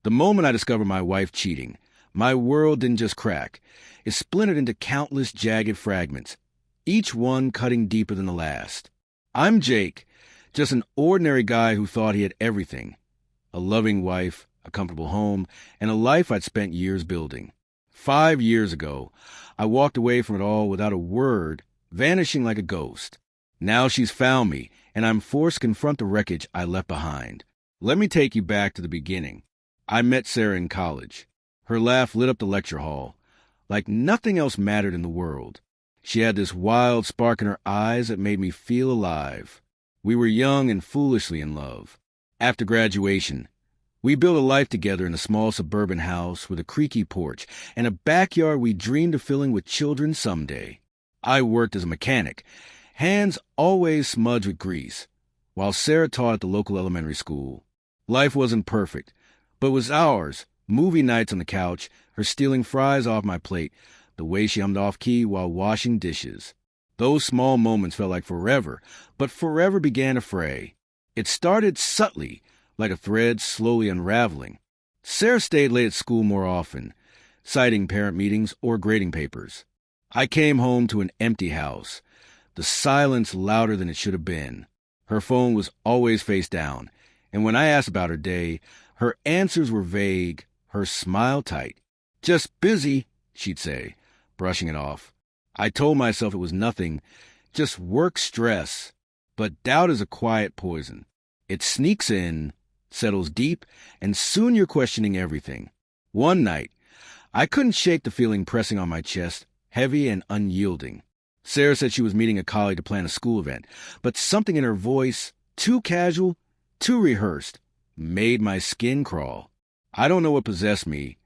The moment I discovered my wife cheating, my world didn't just crack. It splintered into countless jagged fragments, each one cutting deeper than the last. I'm Jake, just an ordinary guy who thought he had everything. A loving wife, a comfortable home, and a life I'd spent years building. 5 years ago, I walked away from it all without a word, vanishing like a ghost. Now she's found me, and I'm forced to confront the wreckage I left behind. Let me take you back to the beginning. I met Sarah in college. Her laugh lit up the lecture hall, like nothing else mattered in the world. She had this wild spark in her eyes that made me feel alive. We were young and foolishly in love. After graduation, we built a life together in a small suburban house with a creaky porch and a backyard we dreamed of filling with children someday. I worked as a mechanic, hands always smudged with grease, while Sarah taught at the local elementary school. Life wasn't perfect, but it was ours. Movie nights on the couch, her stealing fries off my plate, the way she hummed off-key while washing dishes. Those small moments felt like forever, but forever began to fray. It started subtly, like a thread slowly unraveling. Sarah stayed late at school more often, citing parent meetings or grading papers. I came home to an empty house, the silence louder than it should have been. Her phone was always face down, and when I asked about her day, her answers were vague, her smile tight. "Just busy," she'd say, brushing it off. I told myself it was nothing, just work stress. But doubt is a quiet poison. It sneaks in, settles deep, and soon you're questioning everything. One night, I couldn't shake the feeling pressing on my chest, heavy and unyielding. Sarah said she was meeting a colleague to plan a school event, but something in her voice, too casual, too rehearsed, made my skin crawl. I don't know what possessed me,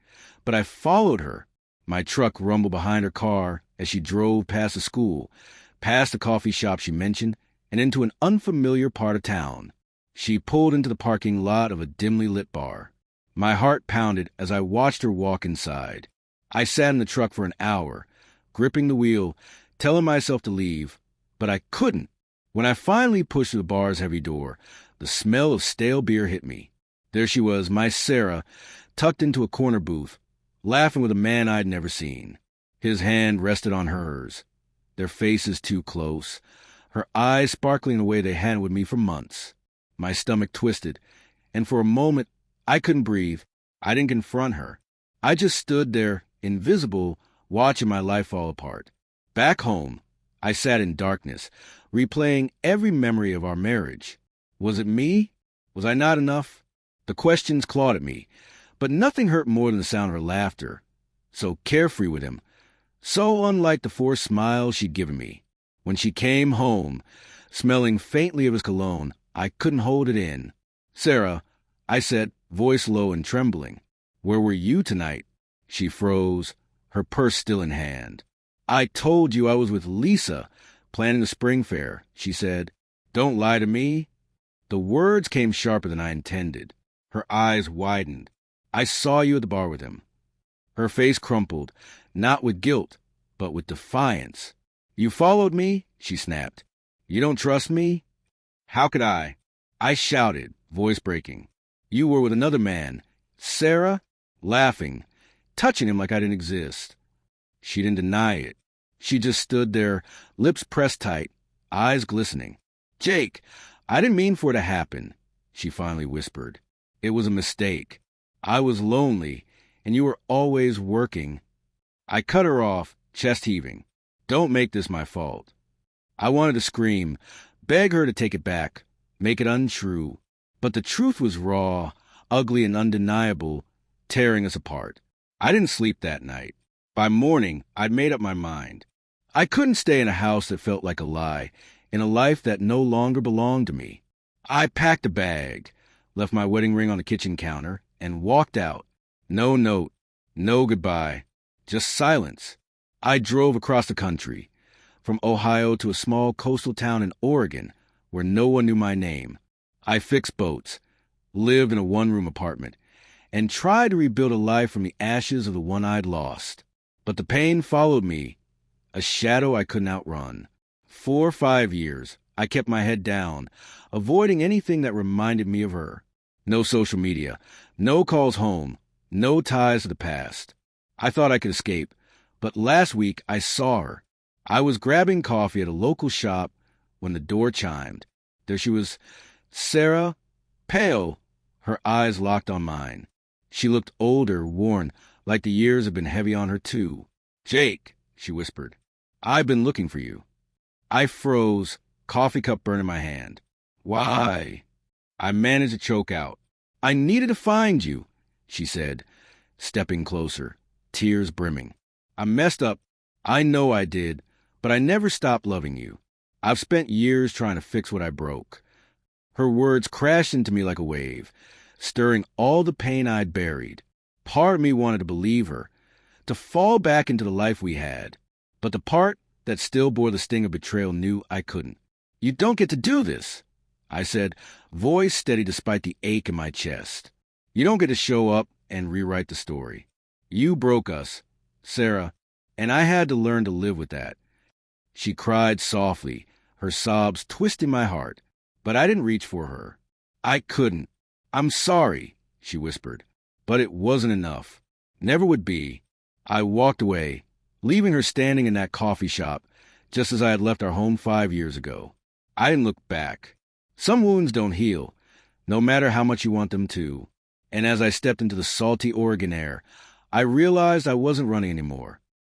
but I followed her. My truck rumbled behind her car as she drove past the school, past the coffee shop she mentioned, and into an unfamiliar part of town. She pulled into the parking lot of a dimly lit bar. My heart pounded as I watched her walk inside. I sat in the truck for an hour, gripping the wheel, telling myself to leave, but I couldn't. When I finally pushed through the bar's heavy door, the smell of stale beer hit me. There she was, my Sarah, tucked into a corner booth, laughing with a man I'd never seen. His hand rested on hers, their faces too close, her eyes sparkling the way they hadn't with me for months. My stomach twisted, and for a moment, I couldn't breathe. I didn't confront her. I just stood there, invisible, watching my life fall apart. Back home, I sat in darkness, replaying every memory of our marriage. Was it me? Was I not enough? The questions clawed at me, but nothing hurt more than the sound of her laughter. So carefree with him, so unlike the forced smile she'd given me. When she came home, smelling faintly of his cologne, I couldn't hold it in. "Sarah," I said, voice low and trembling. "Where were you tonight?" She froze, her purse still in hand. "I told you I was with Lisa, planning the spring fair," she said. "Don't lie to me." The words came sharper than I intended. Her eyes widened. "I saw you at the bar with him." Her face crumpled, not with guilt, but with defiance. "You followed me?" she snapped. "You don't trust me?" "How could I?" I shouted, voice breaking. "You were with another man." Sarah, laughing, touching him like I didn't exist. She didn't deny it. She just stood there, lips pressed tight, eyes glistening. "Jake, I didn't mean for it to happen," she finally whispered. "It was a mistake. I was lonely, and you were always working." I cut her off, chest heaving. "Don't make this my fault." I wanted to scream, beg her to take it back, make it untrue. But the truth was raw, ugly, and undeniable, tearing us apart. I didn't sleep that night. By morning, I'd made up my mind. I couldn't stay in a house that felt like a lie, in a life that no longer belonged to me. I packed a bag, left my wedding ring on the kitchen counter, and walked out. No note, no goodbye, just silence. I drove across the country, from Ohio to a small coastal town in Oregon, where no one knew my name. I fixed boats, lived in a one-room apartment, and tried to rebuild a life from the ashes of the one I'd lost. But the pain followed me, a shadow I couldn't outrun. 4 or 5 years, I kept my head down, avoiding anything that reminded me of her. No social media, no calls home, no ties to the past. I thought I could escape, but last week I saw her. I was grabbing coffee at a local shop when the door chimed. There she was, Sarah, pale, her eyes locked on mine. She looked older, worn, like the years had been heavy on her too. "Jake," she whispered, "I've been looking for you." I froze, coffee cup burned in my hand. "Why?" I managed to choke out. "I needed to find you," she said, stepping closer, tears brimming. "I messed up. I know I did, but I never stopped loving you. I've spent years trying to fix what I broke." Her words crashed into me like a wave, stirring all the pain I'd buried. Part of me wanted to believe her, to fall back into the life we had. But the part that still bore the sting of betrayal knew I couldn't. "You don't get to do this," I said, voice steady despite the ache in my chest. "You don't get to show up and rewrite the story. You broke us, Sarah, and I had to learn to live with that." She cried softly, her sobs twisting my heart, but I didn't reach for her. "I couldn't. I'm sorry," she whispered, but it wasn't enough. Never would be. I walked away, leaving her standing in that coffee shop, just as I had left our home 5 years ago. I didn't look back. Some wounds don't heal, no matter how much you want them to. And as I stepped into the salty Oregon air, I realized I wasn't running anymore.